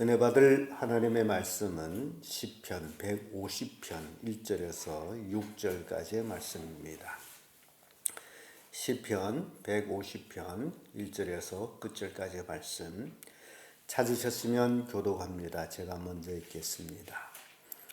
은혜 받을 하나님의 말씀은 시편 150편 1절에서 6절까지의 말씀입니다. 시편 150편 1절에서 끝절까지의 말씀 찾으셨으면 교독합니다. 제가 먼저 읽겠습니다.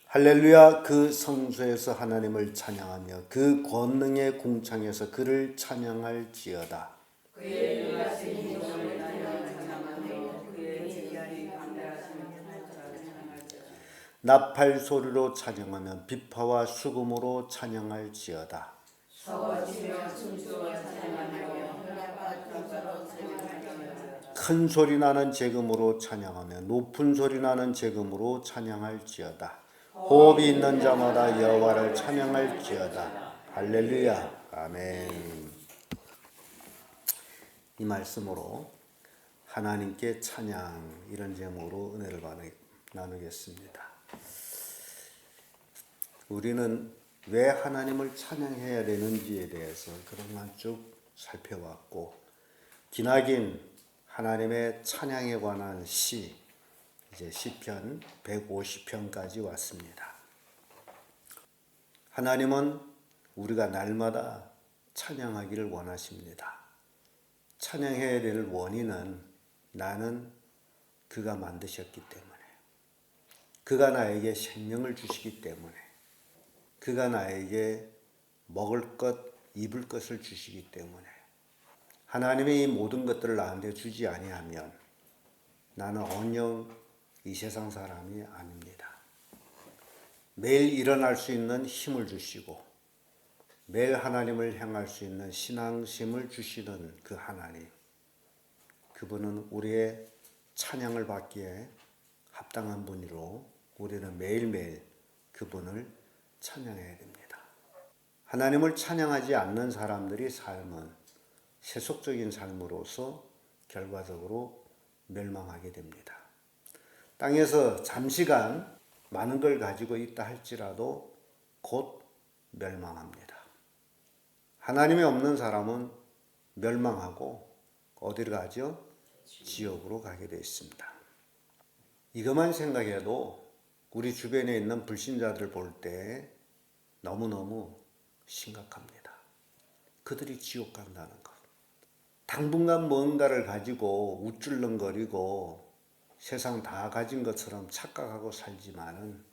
할렐루야. 그 성소에서 하나님을 찬양하며 그 권능의 궁창에서 그를 찬양할지어다. 그의 일하신 행동을 찬양하며 그의 지혜의 강대하심을 찬양할지어다. 나팔 소리로 찬양하며 비파와 수금으로 찬양할지어다. 서거치며 춤추어 찬양하며 현악과 등자로 찬양할지어다. 큰 소리 나는 제금으로 찬양하며 높은 소리 나는 제금으로 찬양할지어다. 호흡이 있는 자마다 여호와를 찬양할지어다. 할렐루야. 아멘. 이 말씀으로 하나님께 찬양, 이런 제목으로 은혜를 나누겠습니다. 우리는 왜 하나님을 찬양해야 되는지에 대해서 그동안 쭉 살펴왔고, 기나긴 하나님의 찬양에 관한 시, 이제 시편 150편까지 왔습니다. 하나님은 우리가 날마다 찬양하기를 원하십니다. 찬양해야 될 원인은 나는 그가 만드셨기 때문에, 그가 나에게 생명을 주시기 때문에, 그가 나에게 먹을 것, 입을 것을 주시기 때문에, 하나님의 이 모든 것들을 나한테 주지 아니하면 나는 언영 이 세상 사람이 아닙니다. 매일 일어날 수 있는 힘을 주시고 매일 하나님을 향할 수 있는 신앙심을 주시는 그 하나님, 그분은 우리의 찬양을 받기에 합당한 분이로 우리는 매일매일 그분을 찬양해야 됩니다. 하나님을 찬양하지 않는 사람들의 삶은 세속적인 삶으로서 결과적으로 멸망하게 됩니다. 땅에서 잠시간 많은 걸 가지고 있다 할지라도 곧 멸망합니다. 하나님이 없는 사람은 멸망하고 어디로 가죠? 지옥으로 가게 되어 있습니다. 이것만 생각해도 우리 주변에 있는 불신자들 볼 때 너무너무 심각합니다. 그들이 지옥 간다는 것. 당분간 뭔가를 가지고 우쭐렁거리고 세상 다 가진 것처럼 착각하고 살지만은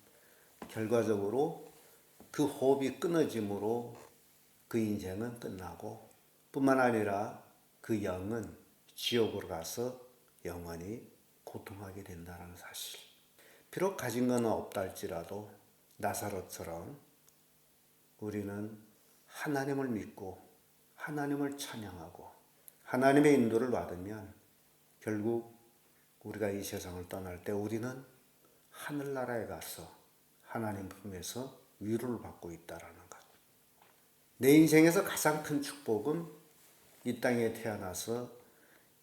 결과적으로 그 호흡이 끊어짐으로 그 인생은 끝나고, 뿐만 아니라 그 영은 지옥으로 가서 영원히 고통하게 된다는 사실. 비록 가진 건 없다 할지라도 나사로처럼 우리는 하나님을 믿고 하나님을 찬양하고 하나님의 인도를 받으면 결국 우리가 이 세상을 떠날 때 우리는 하늘나라에 가서 하나님 품에서 위로를 받고 있다라는 것. 내 인생에서 가장 큰 축복은 이 땅에 태어나서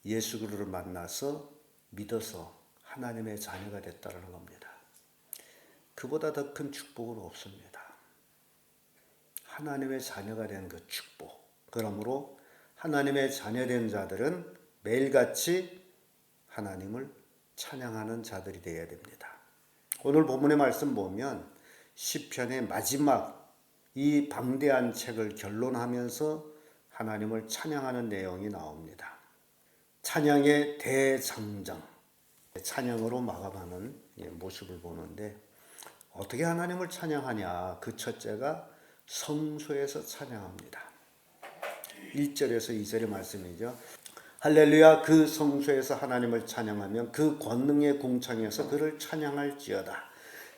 예수 그리스도를 만나서 믿어서 하나님의 자녀가 됐다는 겁니다. 그보다 더 큰 축복은 없습니다. 하나님의 자녀가 된 그 축복. 그러므로 하나님의 자녀된 자들은 매일같이 하나님을 찬양하는 자들이 되어야 됩니다. 오늘 본문의 말씀 보면 시편의 마지막 이 방대한 책을 결론하면서 하나님을 찬양하는 내용이 나옵니다. 찬양의 대장정, 찬양으로 마감하는 모습을 보는데, 어떻게 하나님을 찬양하냐? 그 첫째가 성소에서 찬양합니다. 1절에서 2절의 말씀이죠. 할렐루야. 그 성소에서 하나님을 찬양하며 그 권능의 궁창에서 그를 찬양할지어다.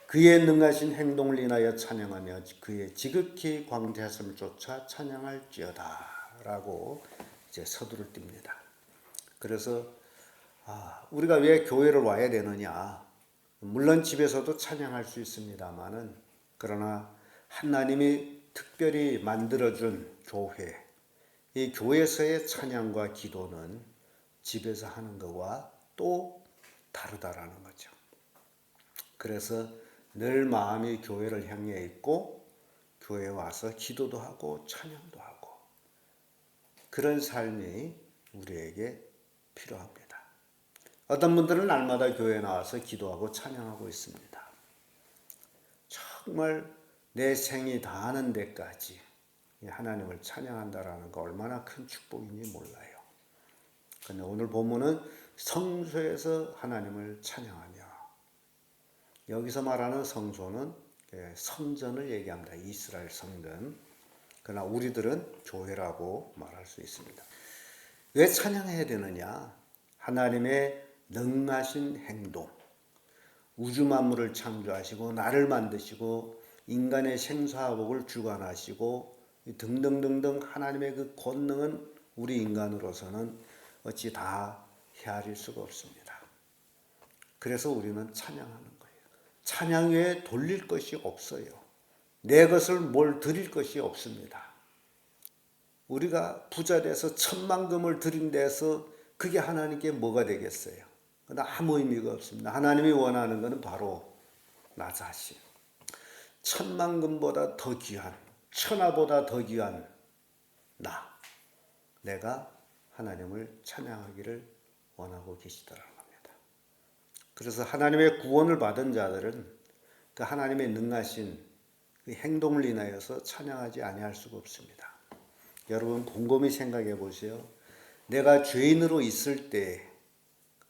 그의 능하신 행동을 인하여 찬양하며 그의 지극히 광대하심을 쫓아 찬양할지어다 라고 이제 서두를 띱니다. 그래서 우리가 왜 교회를 와야 되느냐? 물론 집에서도 찬양할 수 있습니다만은, 그러나 하나님이 특별히 만들어준 교회, 이 교회에서의 찬양과 기도는 집에서 하는 것과 또 다르다라는 거죠. 그래서 늘 마음이 교회를 향해 있고 교회에 와서 기도도 하고 찬양도 하고, 그런 삶이 우리에게 필요합니다. 어떤 분들은 날마다 교회에 나와서 기도하고 찬양하고 있습니다. 정말 내 생이 다하는 데까지 하나님을 찬양한다라는 거 얼마나 큰 축복인지 몰라요. 그런데 오늘 본문은 성소에서 하나님을 찬양하며, 여기서 말하는 성소는 성전을 얘기합니다. 이스라엘 성전. 그러나 우리들은 교회라고 말할 수 있습니다. 왜 찬양해야 되느냐? 하나님의 능하신 행동, 우주 만물을 창조하시고 나를 만드시고 인간의 생사화복을 주관하시고 등등등등 하나님의 그 권능은 우리 인간으로서는 어찌 다 헤아릴 수가 없습니다. 그래서 우리는 찬양하는 거예요. 찬양 외에 돌릴 것이 없어요. 내 것을 뭘 드릴 것이 없습니다. 우리가 부자 돼서 천만금을 드린 데서 그게 하나님께 뭐가 되겠어요? 아무 의미가 없습니다. 하나님이 원하는 것은 바로 나 자신. 천만금보다 더 귀한, 천하보다 더 귀한 내가 하나님을 찬양하기를 원하고 계시더라는 겁니다. 그래서 하나님의 구원을 받은 자들은 그 하나님의 능하신 그 행동을 인하여서 찬양하지 아니할 수가 없습니다. 여러분 곰곰이 생각해 보세요. 내가 죄인으로 있을 때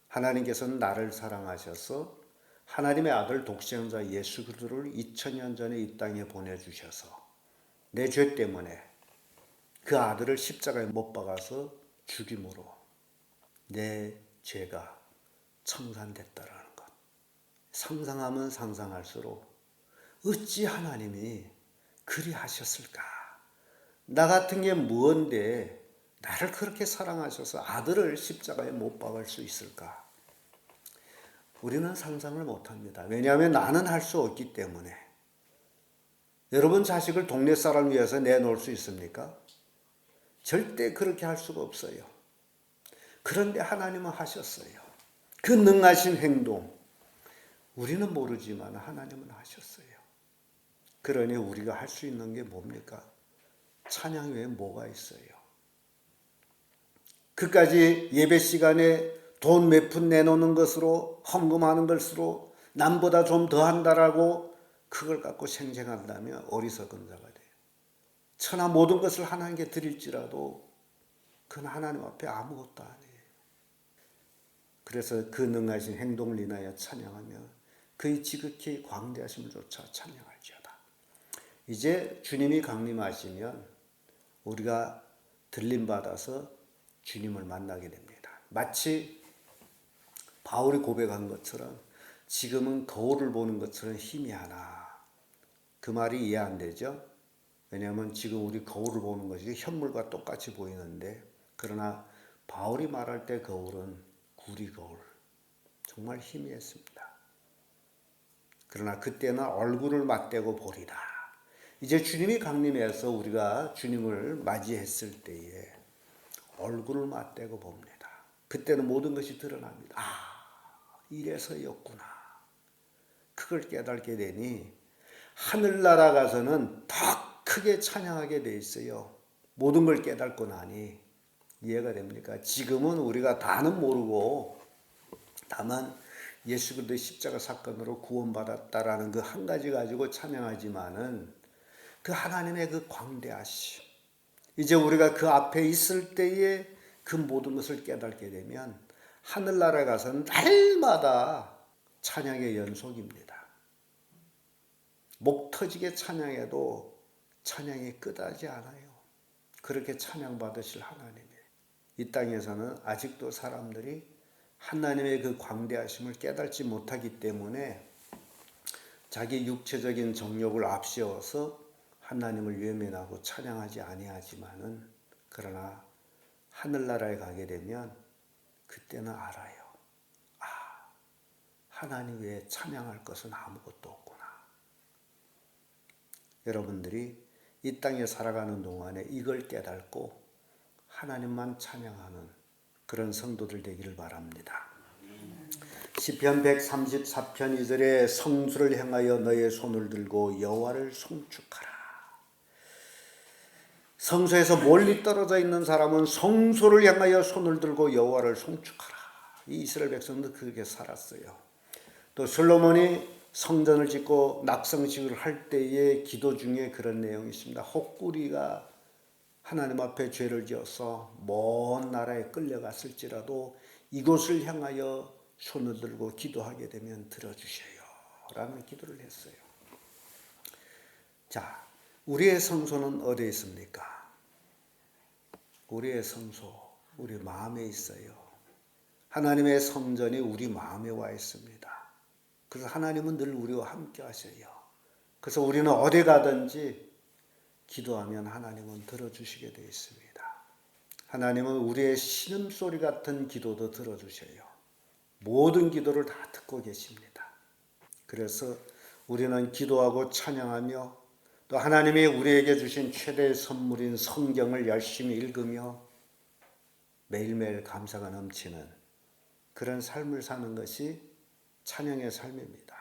하나님께서는 나를 사랑하셔서 하나님의 아들 독생자 예수 그리스도를 2000년 전에 이 땅에 보내주셔서 내 죄 때문에 그 아들을 십자가에 못 박아서 죽임으로 내 죄가 청산됐다라는 것. 상상하면 상상할수록 어찌 하나님이 그리 하셨을까? 나 같은 게 뭔데 나를 그렇게 사랑하셔서 아들을 십자가에 못 박을 수 있을까? 우리는 상상을 못합니다. 왜냐하면 나는 할 수 없기 때문에. 여러분 자식을 동네 사람 위해서 내놓을 수 있습니까? 절대 그렇게 할 수가 없어요. 그런데 하나님은 하셨어요. 그 능하신 행동 우리는 모르지만 하나님은 하셨어요. 그러니 우리가 할 수 있는 게 뭡니까? 찬양 외에 뭐가 있어요? 그까지 예배 시간에 돈 몇 푼 내놓는 것으로 헌금하는 것으로 남보다 좀 더 한다라고 그걸 갖고 생생한다면 어리석은 자가 돼요. 천하 모든 것을 하나님께 드릴지라도 그건 하나님 앞에 아무것도 아니에요. 그래서 그 능하신 행동을 인하여 찬양하며 그의 지극히 광대하심을 조차 찬양할지어다. 이제 주님이 강림하시면 우리가 들림받아서 주님을 만나게 됩니다. 마치 바울이 고백한 것처럼 지금은 거울을 보는 것처럼 희미하나. 그 말이 이해 안 되죠? 왜냐하면 지금 우리 거울을 보는 것이 현물과 똑같이 보이는데, 그러나 바울이 말할 때 거울은 구리 거울, 정말 희미했습니다. 그러나 그때는 얼굴을 맞대고 보리라. 이제 주님이 강림해서 우리가 주님을 맞이했을 때에 얼굴을 맞대고 봅니다. 그때는 모든 것이 드러납니다. 이래서였구나. 그걸 깨닫게 되니 하늘나라 가서는 더 크게 찬양하게 돼 있어요. 모든 걸 깨닫고 나니. 이해가 됩니까? 지금은 우리가 다는 모르고 다만 예수 그리스도의 십자가 사건으로 구원받았다라는 그 한 가지 가지고 찬양하지만은 그 하나님의 그 광대하심, 이제 우리가 그 앞에 있을 때에 그 모든 것을 깨닫게 되면 하늘나라에 가서는 날마다 찬양의 연속입니다. 목 터지게 찬양해도 찬양이 끝나지 않아요. 그렇게 찬양받으실 하나님이에요. 이 땅에서는 아직도 사람들이 하나님의 그 광대하심을 깨닫지 못하기 때문에 자기 육체적인 정욕을 앞세워서 하나님을 외면하고 찬양하지 아니하지만은, 그러나 하늘나라에 가게 되면 그때는 알아요. 하나님 외에 찬양할 것은 아무것도 없구나. 여러분들이 이 땅에 살아가는 동안에 이걸 깨닫고 하나님만 찬양하는 그런 성도들 되기를 바랍니다. 시편 134편 2절에 성수를 향하여 너의 손을 들고 여호와를 송축하라. 성소에서 멀리 떨어져 있는 사람은 성소를 향하여 손을 들고 여호와를 송축하라. 이 이스라엘 백성도 그렇게 살았어요. 또 솔로몬이 성전을 짓고 낙성식을 할 때의 기도 중에 그런 내용이 있습니다. 혹구리가 하나님 앞에 죄를 지어서 먼 나라에 끌려갔을지라도 이곳을 향하여 손을 들고 기도하게 되면 들어주셔요 라는 기도를 했어요. 자, 우리의 성소는 어디에 있습니까? 우리의 성소, 우리 마음에 있어요. 하나님의 성전이 우리 마음에 와 있습니다. 그래서 하나님은 늘 우리와 함께 하셔요. 그래서 우리는 어디 가든지 기도하면 하나님은 들어주시게 되어 있습니다. 하나님은 우리의 신음소리 같은 기도도 들어주셔요. 모든 기도를 다 듣고 계십니다. 그래서 우리는 기도하고 찬양하며 또 하나님이 우리에게 주신 최대의 선물인 성경을 열심히 읽으며 매일매일 감사가 넘치는 그런 삶을 사는 것이 찬양의 삶입니다.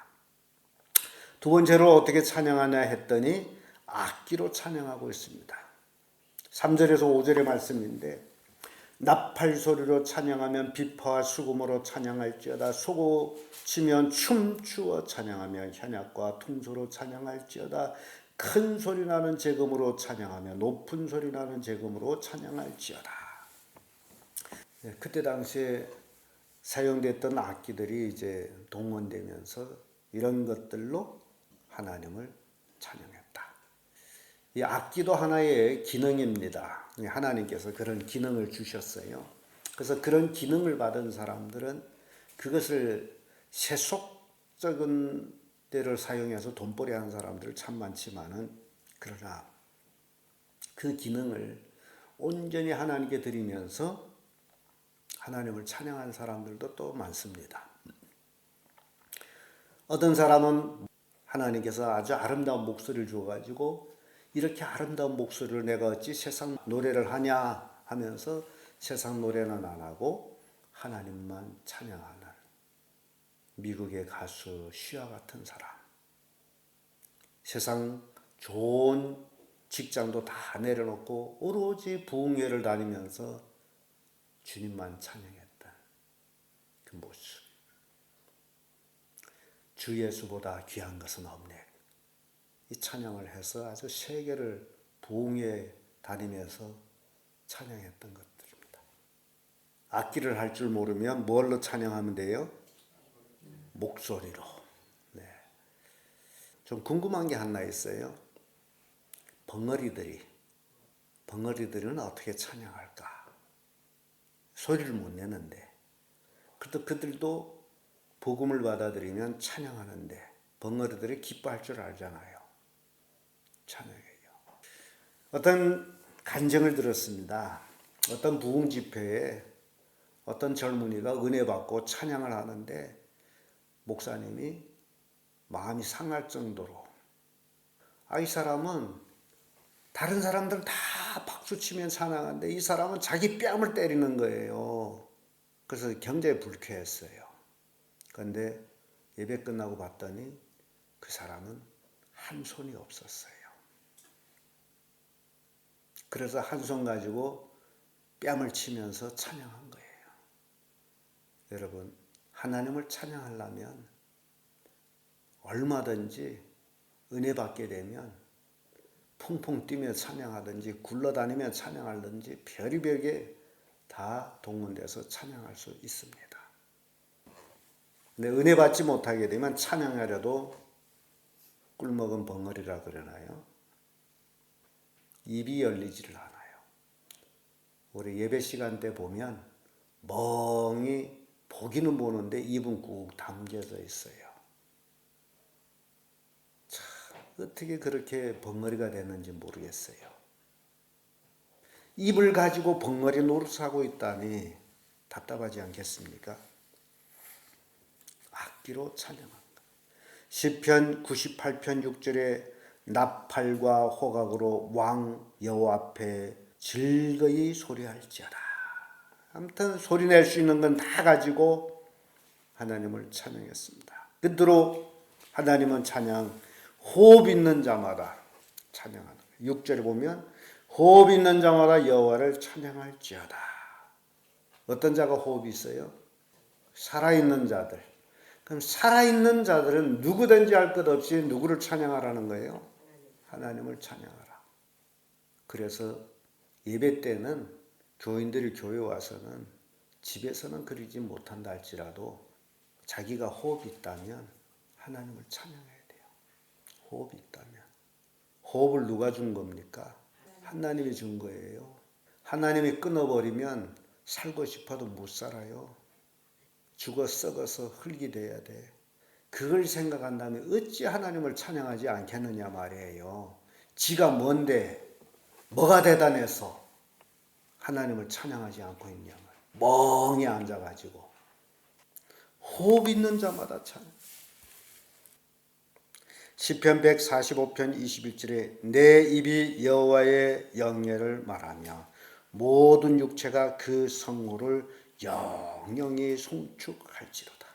두 번째로 어떻게 찬양하냐 했더니 악기로 찬양하고 있습니다. 3절에서 5절의 말씀인데 나팔소리로 찬양하면 비파와 수금으로 찬양할지어다. 소고 치면 춤추어 찬양하며 현악과 통소로 찬양할지어다. 큰 소리 나는 제금으로 찬양하며 높은 소리 나는 제금으로 찬양할지어다. 그때 당시에 사용됐던 악기들이 이제 동원되면서 이런 것들로 하나님을 찬양했다. 이 악기도 하나의 기능입니다. 하나님께서 그런 기능을 주셨어요. 그래서 그런 기능을 받은 사람들은 그것을 세속적인 때를 사용해서 돈벌이 하는 사람들 참 많지만은 그러나 그 기능을 온전히 하나님께 드리면서 하나님을 찬양하는 사람들도 또 많습니다. 어떤 사람은 하나님께서 아주 아름다운 목소리를 주어가지고 이렇게 아름다운 목소리를 내가 어찌 세상 노래를 하냐 하면서 세상 노래는 안 하고 하나님만 찬양하는 미국의 가수 시아 같은 사람. 세상 좋은 직장도 다 내려놓고 오로지 부흥회를 다니면서 주님만 찬양했던 그 모습. 주 예수보다 귀한 것은 없네. 이 찬양을 해서 아주 세계를 부흥회 다니면서 찬양했던 것들입니다. 악기를 할 줄 모르면 뭘로 찬양하면 돼요? 목소리로. 네. 좀 궁금한 게 하나 있어요. 벙어리들은 어떻게 찬양할까? 소리를 못 내는데. 그래도 그들도 복음을 받아들이면 찬양하는데 벙어리들이 기뻐할 줄 알잖아요. 찬양해요. 어떤 간증을 들었습니다. 어떤 부흥 집회에 어떤 젊은이가 은혜 받고 찬양을 하는데 목사님이 마음이 상할 정도로 이 사람은 다른 사람들은 다 박수치면 찬양하는데 이 사람은 자기 뺨을 때리는 거예요. 그래서 굉장히 불쾌했어요. 그런데 예배 끝나고 봤더니 그 사람은 한 손이 없었어요. 그래서 한 손 가지고 뺨을 치면서 찬양한 거예요. 여러분, 하나님을 찬양하려면 얼마든지 은혜 받게 되면 풍풍 뛰며 찬양하든지 굴러다니며 찬양하든지 별의별게 다 동원돼서 찬양할 수 있습니다. 근데 은혜 받지 못하게 되면 찬양하려도 꿀먹은 벙어리라 그러나요? 입이 열리지를 않아요. 우리 예배 시간 때 보면 멍이 보기는 보는데 입은 꾹 담겨져 있어요. 참 어떻게 그렇게 벙어리가 됐는지 모르겠어요. 입을 가지고 벙어리 노릇하고 있다니 답답하지 않겠습니까? 악기로 찬양합니다. 시편 98편 6절에 나팔과 호각으로 왕 여호와 앞에 즐거이 소리할지어다. 아무튼 소리 낼 수 있는 건 다 가지고 하나님을 찬양했습니다. 끝으로 하나님은 찬양, 호흡 있는 자마다 찬양하는 거예요. 6절에 보면 호흡 있는 자마다 여호와를 찬양할지어다. 어떤 자가 호흡이 있어요? 살아있는 자들. 그럼 살아있는 자들은 누구든지 할 것 없이 누구를 찬양하라는 거예요? 하나님을 찬양하라. 그래서 예배 때는 교인들이 교회 와서는 집에서는 그러지 못한다 할지라도 자기가 호흡이 있다면 하나님을 찬양해야 돼요. 호흡이 있다면. 호흡을 누가 준 겁니까? 하나님이 준 거예요. 하나님이 끊어버리면 살고 싶어도 못 살아요. 죽어 썩어서 흙이 돼야 돼. 그걸 생각한다면 어찌 하나님을 찬양하지 않겠느냐 말이에요. 지가 뭔데 뭐가 대단해서 하나님을 찬양하지 않고 있냐 말이에요. 멍히 앉아가지고 호흡 있는 자마다 찬양. 시편 145편 21절에 내 입이 여호와의 영예를 말하며 모든 육체가 그 성호를 영영히 송축할지로다.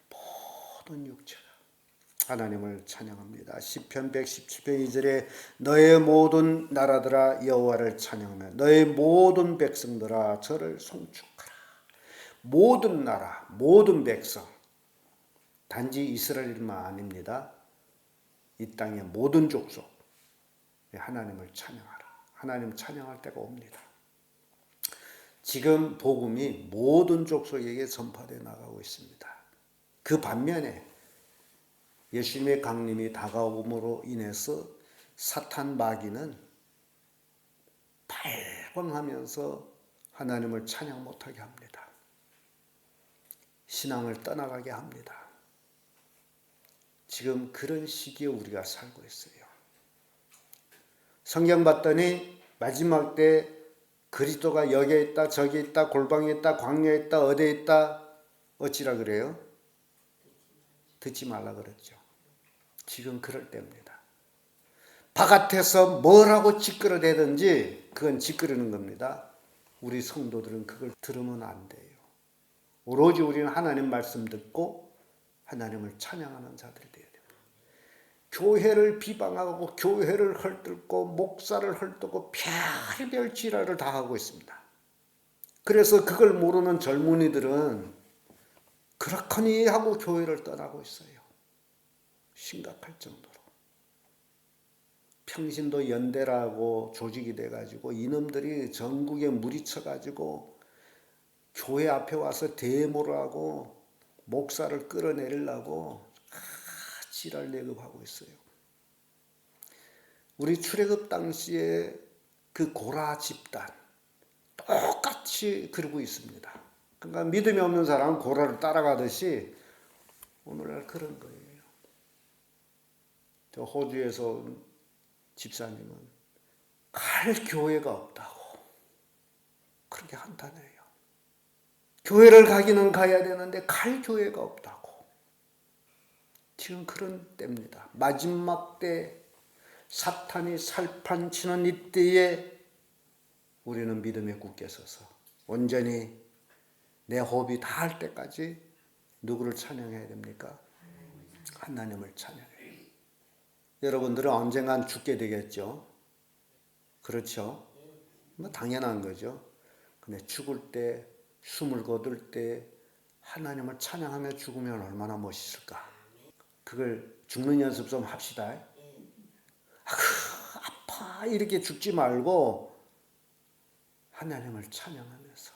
모든 육체가 하나님을 찬양합니다. 시편 117편 2절에 너의 모든 나라들아 여호와를 찬양하며 너의 모든 백성들아 저를 송축하라. 모든 나라, 모든 백성, 단지 이스라엘만 아닙니다. 이 땅의 모든 족속 하나님을 찬양하라. 하나님 찬양할 때가 옵니다. 지금 복음이 모든 족속에게 전파되어 나가고 있습니다. 그 반면에 예수님의 강림이 다가옴으로 인해서 사탄 마귀는 발광하면서 하나님을 찬양 못하게 합니다. 신앙을 떠나가게 합니다. 지금 그런 시기에 우리가 살고 있어요. 성경 봤더니 마지막 때 그리스도가 여기에 있다, 저기 있다, 골방에 있다, 광야에 있다, 어디에 있다, 어찌라 그래요? 듣지 말라 그랬죠. 지금 그럴 때입니다. 바깥에서 뭐라고 찌끄러대든지 그건 찌끄러는 겁니다. 우리 성도들은 그걸 들으면 안 돼요. 오로지 우리는 하나님 말씀 듣고 하나님을 찬양하는 자들이 돼야 됩니다. 교회를 비방하고 교회를 헐뜯고 목사를 헐뜯고 별별 지랄을 다 하고 있습니다. 그래서 그걸 모르는 젊은이들은 그렇거니 하고 교회를 떠나고 있어요. 심각할 정도로. 평신도 연대라고 조직이 돼가지고 이놈들이 전국에 무리쳐가지고 교회 앞에 와서 데모를 하고 목사를 끌어내리려고 지랄 내급하고 있어요. 우리 출애굽 당시에 그 고라 집단 똑같이 그러고 있습니다. 그러니까 믿음이 없는 사람은 고라를 따라가듯이 오늘날 그런 거예요. 저 호주에서 온 집사님은 갈 교회가 없다고 그렇게 한탄해요. 교회를 가기는 가야 되는데 갈 교회가 없다고. 지금 그런 때입니다. 마지막 때 사탄이 살판치는 이때에 우리는 믿음에 굳게 서서 온전히 내 호흡이 닿을 때까지 누구를 찬양해야 됩니까? 하나님을 찬양해요. 여러분들은 언젠간 죽게 되겠죠. 그렇죠? 뭐 당연한 거죠. 근데 죽을 때, 숨을 거둘 때 하나님을 찬양하며 죽으면 얼마나 멋있을까? 그걸 죽는 연습 좀 합시다. 아파 이렇게 죽지 말고 하나님을 찬양하면서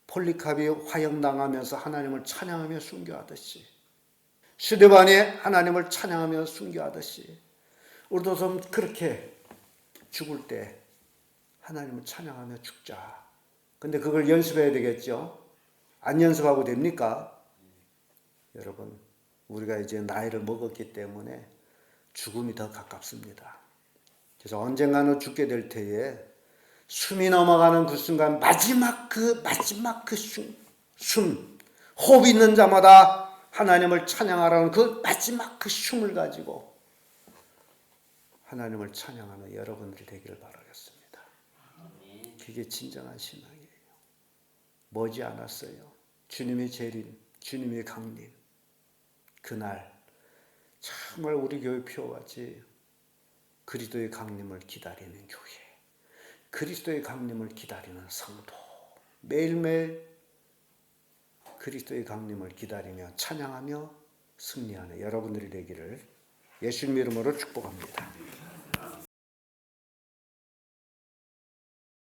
폴리캅이 화형당하면서 하나님을 찬양하며 순교하듯이 스데반이 하나님을 찬양하며 순교하듯이 우리도 좀 그렇게 죽을 때 하나님을 찬양하며 죽자. 근데 그걸 연습해야 되겠죠. 안 연습하고 됩니까? 여러분 우리가 이제 나이를 먹었기 때문에 죽음이 더 가깝습니다. 그래서 언젠가는 죽게 될 때에 숨이 넘어가는 그 순간 마지막 그 숨, 호흡 있는 자마다 하나님을 찬양하라는 그 마지막 그 숨을 가지고 하나님을 찬양하는 여러분들이 되기를 바라겠습니다. 그게 진정한 신앙이에요. 머지 않았어요. 주님의 재림, 주님의 강림. 그날 정말 우리 교회 표같이 그리스도의 강림을 기다리는 교회, 그리스도의 강림을 기다리는 성도, 매일매일 그리스도의 강림을 기다리며 찬양하며 승리하는 여러분들이 되기를 예수님 이름으로 축복합니다.